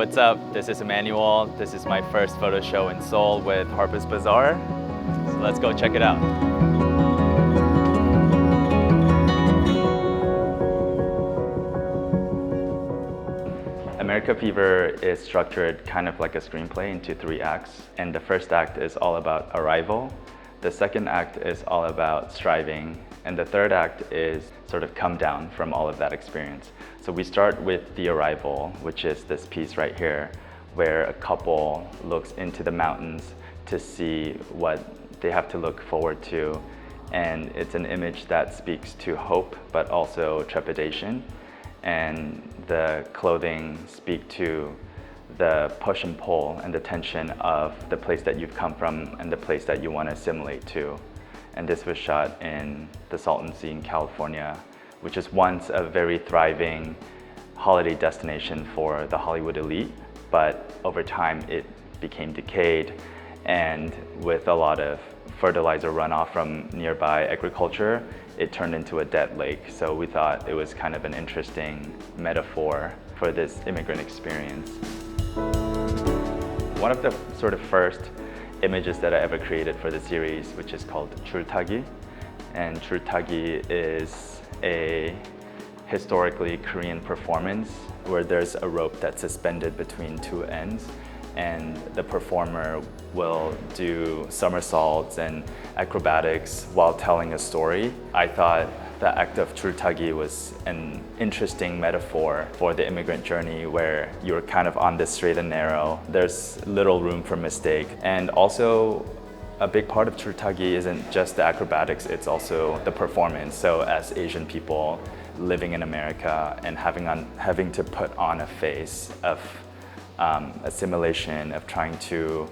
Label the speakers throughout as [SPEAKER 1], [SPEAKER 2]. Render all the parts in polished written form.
[SPEAKER 1] what's up? This is Emanuel. This is my first photo show in Seoul with Harper's Bazaar. So let's go check it out. America Fever is structured kind of like a screenplay into 3 acts. And the first act is all about arrival. The second act is all about striving. And the third act is sort of come down from all of that experience. So we start with the arrival, which is this piece right here, where a couple looks into the mountains to see what they have to look forward to. And it's an image that speaks to hope, but also trepidation. And the clothing speak to the push and pull and the tension of the place that you've come from and the place that you want to assimilate to. And this was shot in the Salton Sea in California, which is once a very thriving holiday destination for the Hollywood elite, but over time it became decayed, and with a lot of fertilizer runoff from nearby agriculture, it turned into a dead lake. So we thought it was kind of an interesting metaphor for this immigrant experience. One of the sort of first images that I ever created for the series, which is called 줄타기. And 줄타기 is a historically Korean performance where there's a rope that's suspended between 2 ends, and the performer will do somersaults and acrobatics while telling a story. I thought the act of 줄타기 was an interesting metaphor for the immigrant journey, where you're kind of on the straight and narrow. There's little room for mistake. And also, a big part of 줄타기 isn't just the acrobatics, it's also the performance. So as Asian people living in America and having to put on a face of assimilation, of trying to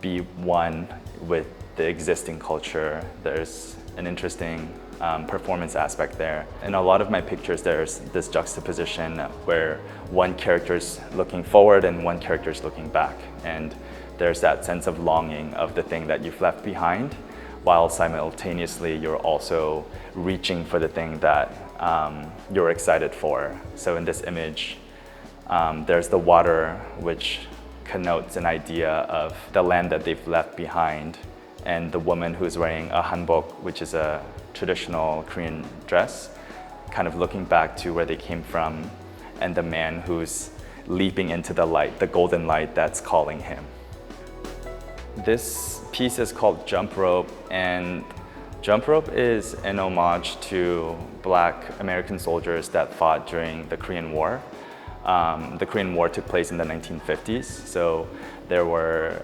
[SPEAKER 1] be one with the existing culture, there's an interesting performance aspect there. In a lot of my pictures, there's this juxtaposition where one character's looking forward and one character's looking back. And there's that sense of longing of the thing that you've left behind, while simultaneously you're also reaching for the thing that you're excited for. So in this image, there's the water, which connotes an idea of the land that they've left behind, and the woman who's wearing a hanbok, which is a traditional Korean dress, kind of looking back to where they came from, and the man who's leaping into the light, the golden light that's calling him. This piece is called Jump Rope, and Jump Rope is an homage to Black American soldiers that fought during the Korean War. The Korean War took place in the 1950s, so there were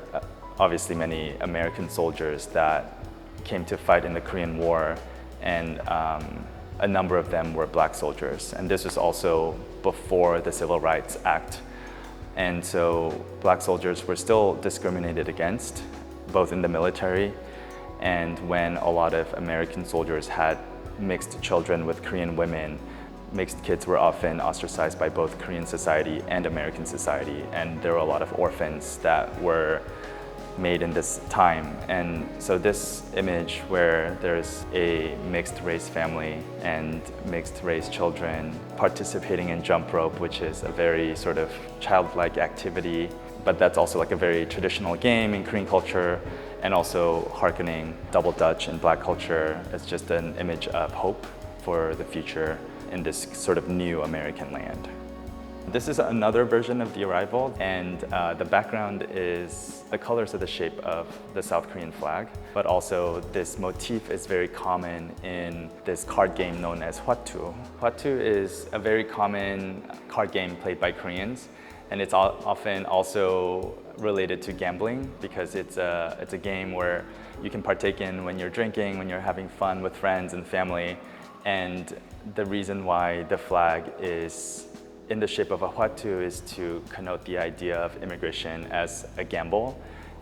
[SPEAKER 1] obviously many American soldiers that came to fight in the Korean War, and a number of them were Black soldiers. And this was also before the Civil Rights Act. And so Black soldiers were still discriminated against, both in the military, and when a lot of American soldiers had mixed children with Korean women, mixed kids were often ostracized by both Korean society and American society, and there were a lot of orphans that were made in this time. And so this image where there's a mixed race family and mixed race children participating in jump rope, which is a very sort of childlike activity, but that's also like a very traditional game in Korean culture, and also hearkening double Dutch in Black culture, is just an image of hope for the future in this sort of new American land. This is another version of the arrival, and the background is the colors of the shape of the South Korean flag, but also this motif is very common in this card game known as hwatu. Hwatu is a very common card game played by Koreans, and it's often also related to gambling, because it's a game where you can partake in when you're drinking, when you're having fun with friends and family. And the reason why the flag is in the shape of a hwatu is to connote the idea of immigration as a gamble.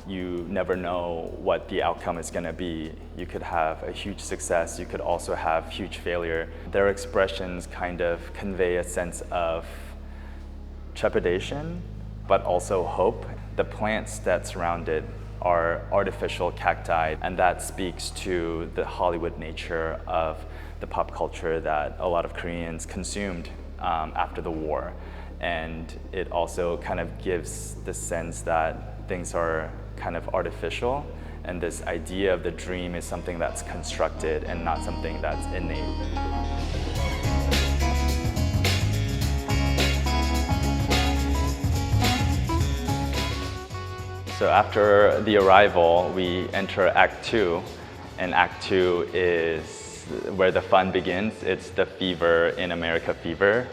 [SPEAKER 1] You never know what the outcome is going to be. You could have a huge success, you could also have huge failure. Their expressions kind of convey a sense of trepidation, but also hope. The plants that surround it are artificial cacti, and that speaks to the Hollywood nature of the pop culture that a lot of Koreans consumed after the war. And it also kind of gives the sense that things are kind of artificial, and this idea of the dream is something that's constructed and not something that's innate. So after the arrival, we enter Act 2, and Act 2 is where the fun begins. It's the fever in America fever.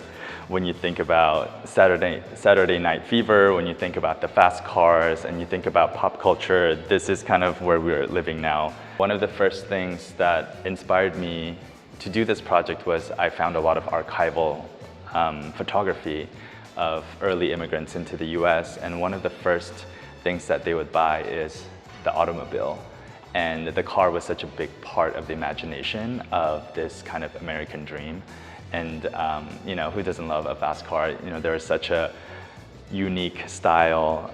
[SPEAKER 1] When you think about Saturday Night Fever, when you think about the fast cars, and you think about pop culture, this is kind of where we're living now. One of the first things that inspired me to do this project was I found a lot of archival photography of early immigrants into the US, and one of the first things that they would buy is the automobile. And the car was such a big part of the imagination of this kind of American dream. And who doesn't love a fast car? There is such a unique style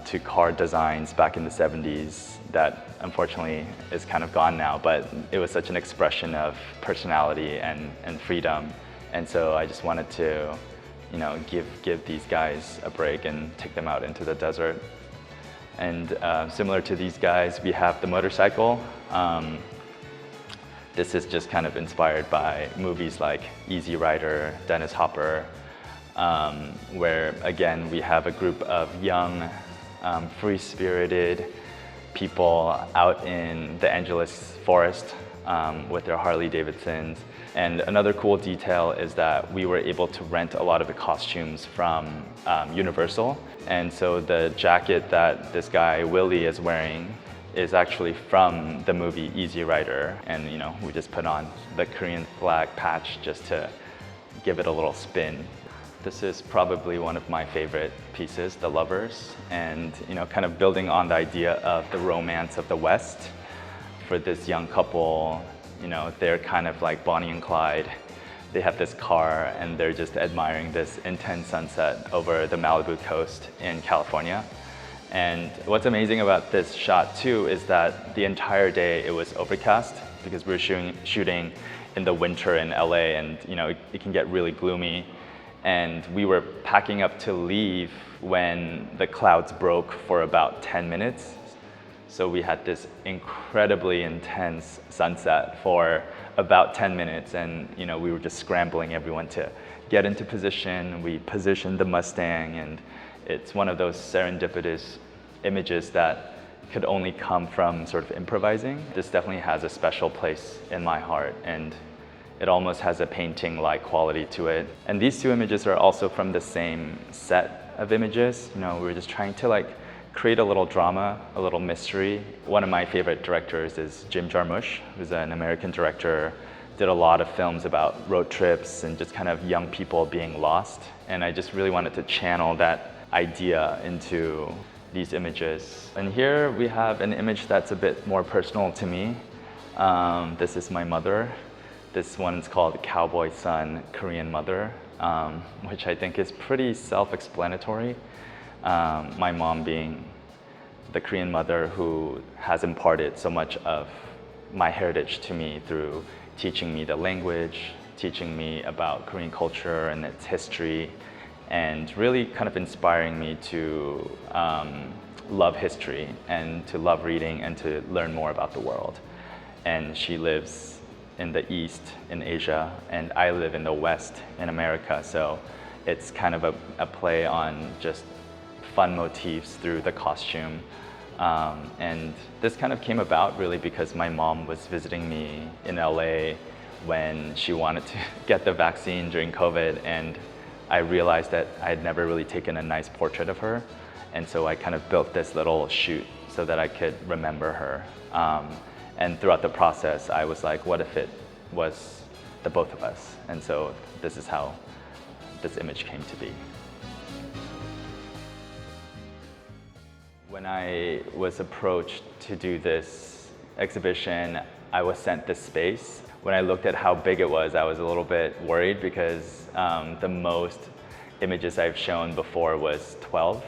[SPEAKER 1] to car designs back in the 70s that unfortunately is kind of gone now, but it was such an expression of personality and freedom. And so I just wanted to give these guys a break and take them out into the desert. And similar to these guys, we have the motorcycle. This is just kind of inspired by movies like Easy Rider, Dennis Hopper, where again, we have a group of young, free-spirited people out in the Angeles forest with their Harley Davidsons. And another cool detail is that we were able to rent a lot of the costumes from Universal. And so the jacket that this guy, Willie, is wearing is actually from the movie Easy Rider. And we just put on the Korean flag patch just to give it a little spin. This is probably one of my favorite pieces, The Lovers, and kind of building on the idea of the romance of the West. For this young couple, they're kind of like Bonnie and Clyde. They have this car and they're just admiring this intense sunset over the Malibu coast in California. And what's amazing about this shot too is that the entire day it was overcast because we were shooting in the winter in LA, and it can get really gloomy. And we were packing up to leave when the clouds broke for about 10 minutes. So we had this incredibly intense sunset for about 10 minutes, and we were just scrambling everyone to get into position. We positioned the Mustang, and it's one of those serendipitous images that could only come from sort of improvising. This definitely has a special place in my heart, and it almost has a painting-like quality to it. And these two images are also from the same set of images. We were just trying to create a little drama, a little mystery. One of my favorite directors is Jim Jarmusch, who's an American director, did a lot of films about road trips and just kind of young people being lost. And I just really wanted to channel that idea into these images. And here we have an image that's a bit more personal to me. This is my mother. This one's called Cowboy Son, Korean Mother, which I think is pretty self-explanatory. My mom being the Korean mother who has imparted so much of my heritage to me through teaching me the language, teaching me about Korean culture and its history, and really kind of inspiring me to love history and to love reading and to learn more about the world. And she lives in the East in Asia, and I live in the West in America, so it's kind of a play on just fun motifs through the costume. And this kind of came about really because my mom was visiting me in LA when she wanted to get the vaccine during COVID, and I realized that I had never really taken a nice portrait of her. And so I kind of built this little shoot so that I could remember her. And throughout the process, I was like, what if it was the both of us? And so this is how this image came to be. When I was approached to do this exhibition, I was sent this space. When I looked at how big it was, I was a little bit worried because the most images I've shown before was 12.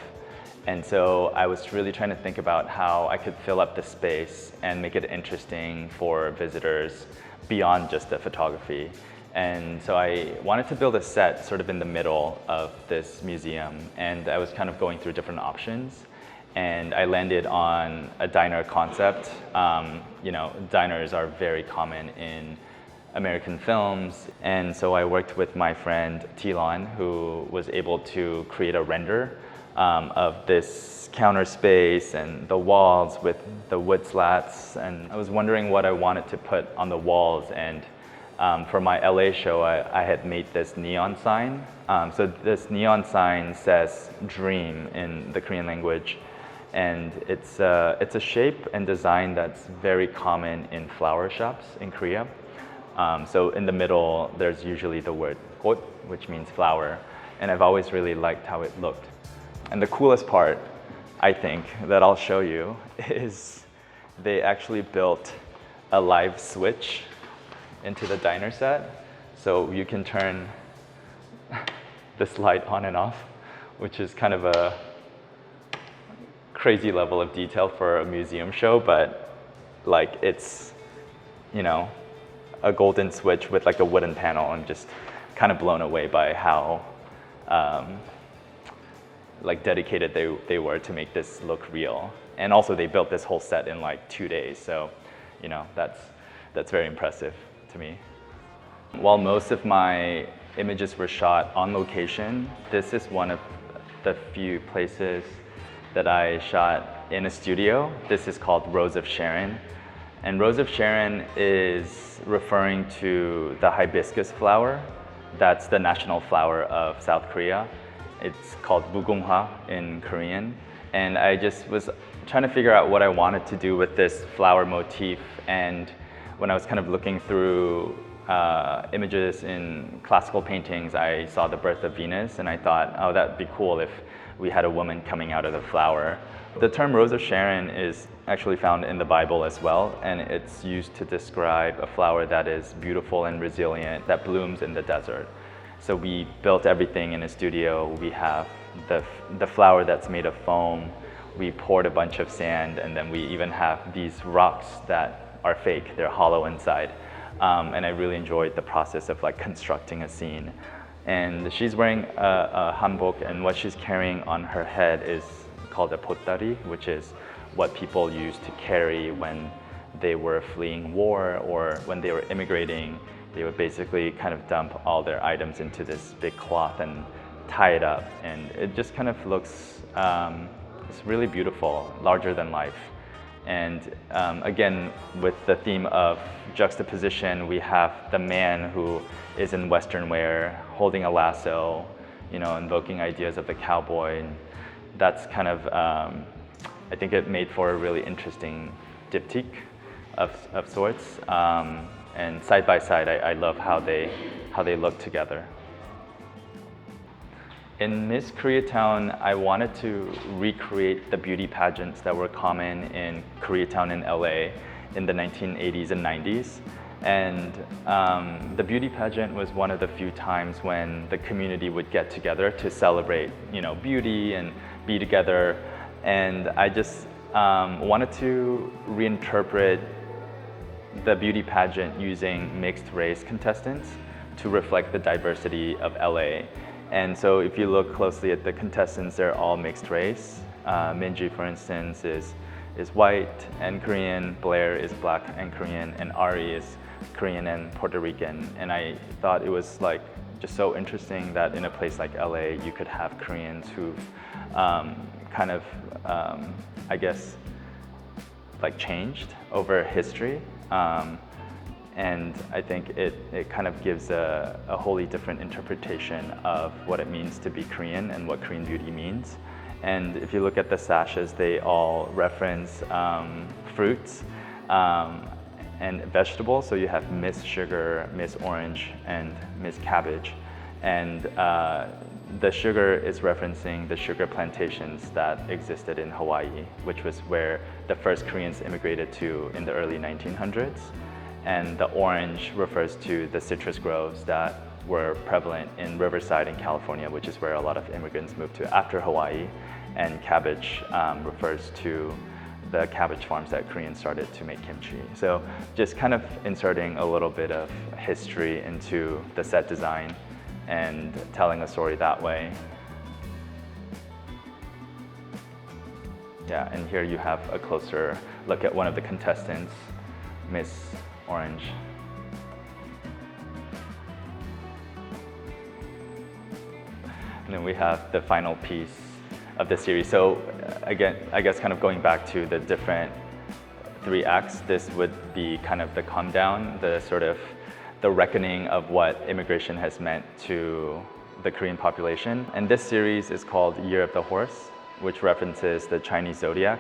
[SPEAKER 1] And so I was really trying to think about how I could fill up the space and make it interesting for visitors beyond just the photography. And so I wanted to build a set sort of in the middle of this museum, and I was kind of going through different options. And I landed on a diner concept. Diners are very common in American films. And so I worked with my friend Tilon, who was able to create a render of this counter space and the walls with the wood slats. And I was wondering what I wanted to put on the walls. And for my LA show, I had made this neon sign. So this neon sign says dream in the Korean language. And it's a shape and design that's very common in flower shops in Korea. So in the middle, there's usually the word got, which means flower. And I've always really liked how it looked. And the coolest part, I think, that I'll show you is they actually built a live switch into the diner set. So you can turn this light on and off, which is kind of a crazy level of detail for a museum show, but like it's, a golden switch with like a wooden panel. I'm just kind of blown away by how like dedicated they were to make this look real. And also they built this whole set in like 2 days. So, that's very impressive to me. While most of my images were shot on location, this is one of the few places that I shot in a studio. This is called Rose of Sharon. And Rose of Sharon is referring to the hibiscus flower. That's the national flower of South Korea. It's called mugunghwa in Korean. And I just was trying to figure out what I wanted to do with this flower motif. And when I was kind of looking through images in classical paintings, I saw the birth of Venus, and I thought, oh, that'd be cool if we had a woman coming out of the flower. The term Rose of Sharon is actually found in the Bible as well, and it's used to describe a flower that is beautiful and resilient, that blooms in the desert. So we built everything in a studio. We have the flower that's made of foam. We poured a bunch of sand, and then we even have these rocks that are fake. They're hollow inside. And I really enjoyed the process of like constructing a scene. And she's wearing a hanbok, and what she's carrying on her head is called a potdari, which is what people used to carry when they were fleeing war or when they were immigrating. They would basically kind of dump all their items into this big cloth and tie it up. And it just kind of looks, it's really beautiful, larger than life. And again, with the theme of juxtaposition, we have the man who is in Western wear, holding a lasso, invoking ideas of the cowboy. And that's kind of, I think it made for a really interesting diptyque of sorts. And side by side, I love how they look together. In Miss Koreatown, I wanted to recreate the beauty pageants that were common in Koreatown in LA in the 1980s and 90s. And the beauty pageant was one of the few times when the community would get together to celebrate, beauty and be together. And I just wanted to reinterpret the beauty pageant using mixed race contestants to reflect the diversity of LA. And so if you look closely at the contestants, they're all mixed race. Minji, for instance, is white and Korean, Blair is black and Korean, and Ari is Korean and Puerto Rican. And I thought it was like just so interesting that in a place like LA, you could have Koreans who've kind of, I guess, like changed over history. And I think it kind of gives a wholly different interpretation of what it means to be Korean and what Korean beauty means. And if you look at the sashes, they all reference fruits and vegetables. So you have Miss Sugar, Miss Orange, and Miss Cabbage. And the sugar is referencing the sugar plantations that existed in Hawaii, which was where the first Koreans immigrated to in the early 1900s. And the orange refers to the citrus groves that were prevalent in Riverside in California, which is where a lot of immigrants moved to after Hawaii. And cabbage refers to the cabbage farms that Koreans started to make kimchi. So just kind of inserting a little bit of history into the set design and telling a story that way. Yeah, and here you have a closer look at one of the contestants, Miss Orange. And then we have the final piece of the series. So again, I guess kind of going back to the different 3 acts, this would be kind of the come down, the sort of the reckoning of what immigration has meant to the Korean population. And this series is called Year of the Horse, which references the Chinese zodiac.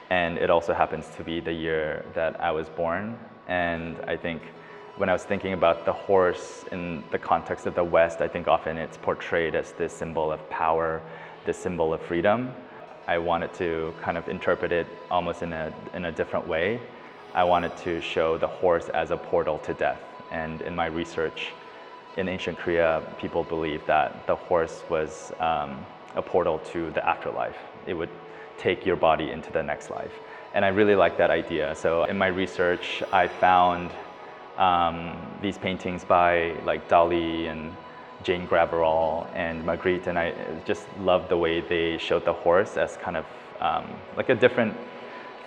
[SPEAKER 1] And it also happens to be the year that I was born. And I think when I was thinking about the horse in the context of the West, I think often it's portrayed as this symbol of power, this symbol of freedom. I wanted to kind of interpret it almost in a different way. I wanted to show the horse as a portal to death. And in my research in ancient Korea, people believed that the horse was a portal to the afterlife. It would take your body into the next life. And I really like that idea. So in my research, I found these paintings by like Dali and Jane Graverol and Magritte, and I just loved the way they showed the horse as kind of like a different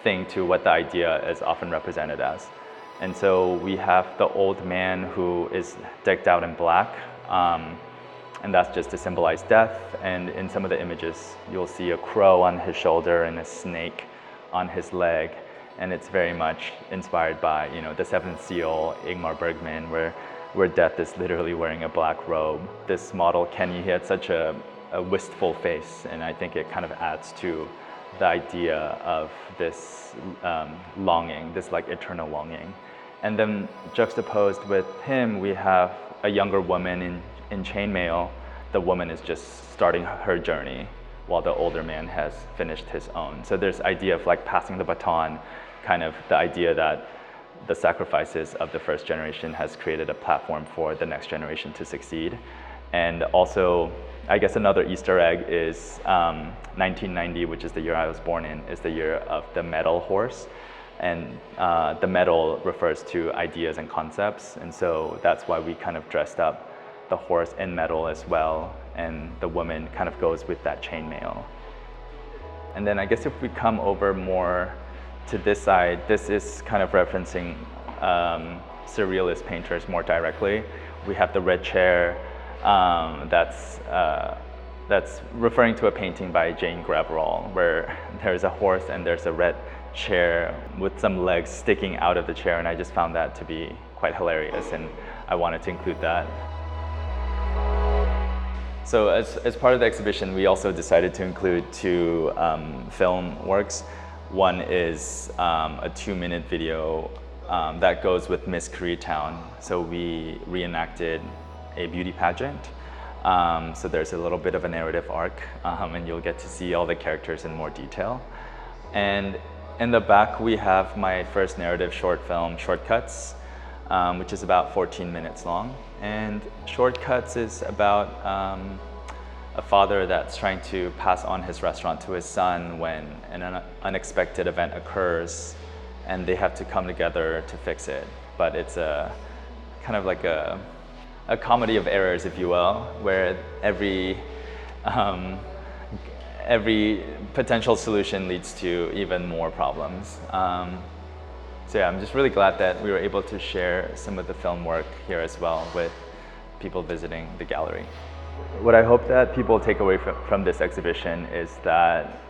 [SPEAKER 1] thing to what the idea is often represented as. And so we have the old man who is decked out in black, and that's just to symbolize death. And in some of the images, you'll see a crow on his shoulder and a snake on his leg. And it's very much inspired by, you know, the Seventh Seal, Ingmar Bergman, where death is literally wearing a black robe. This model, Kenny, he had such a wistful face, and I think it kind of adds to the idea of this longing, this like eternal longing. And then juxtaposed with him, we have a younger woman in chainmail. The woman is just starting her journey while the older man has finished his own. So there's idea of like passing the baton, kind of the idea that the sacrifices of the first generation has created a platform for the next generation to succeed. And also, I guess another Easter egg is 1990, which is the year I was born in, is the year of the metal horse. And the metal refers to ideas and concepts. And so that's why we kind of dressed up the horse in metal as well. And the woman kind of goes with that chainmail. And then I guess if we come over more to this side, this is kind of referencing surrealist painters more directly. We have the red chair that's referring to a painting by Jane Graverol, where there's a horse and there's a red chair with some legs sticking out of the chair, and I just found that to be quite hilarious, and I wanted to include that. So as part of the exhibition, we also decided to include 2 film works. One is a 2-minute video that goes with Miss Koreatown. So we reenacted a beauty pageant. So there's a little bit of a narrative arc, and you'll get to see all the characters in more detail. And in the back, we have my first narrative short film, Shortcuts, which is about 14 minutes long. And Shortcuts is about a father that's trying to pass on his restaurant to his son when an unexpected event occurs, and they have to come together to fix it. But it's a kind of like a comedy of errors, if you will, where every potential solution leads to even more problems. So yeah, I'm just really glad that we were able to share some of the film work here as well with people visiting the gallery. What I hope that people take away from this exhibition is that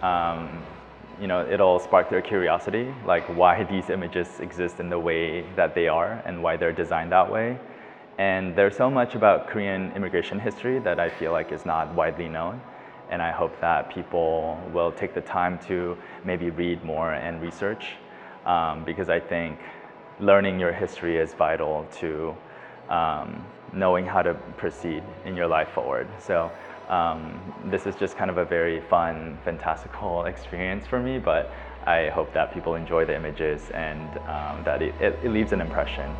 [SPEAKER 1] you know, it'll spark their curiosity, like why these images exist in the way that they are and why they're designed that way. And there's so much about Korean immigration history that I feel like is not widely known. And I hope that people will take the time to maybe read more and research, because I think learning your history is vital to knowing how to proceed in your life forward. So this is just kind of a very fun, fantastical experience for me, but I hope that people enjoy the images and that it leaves an impression.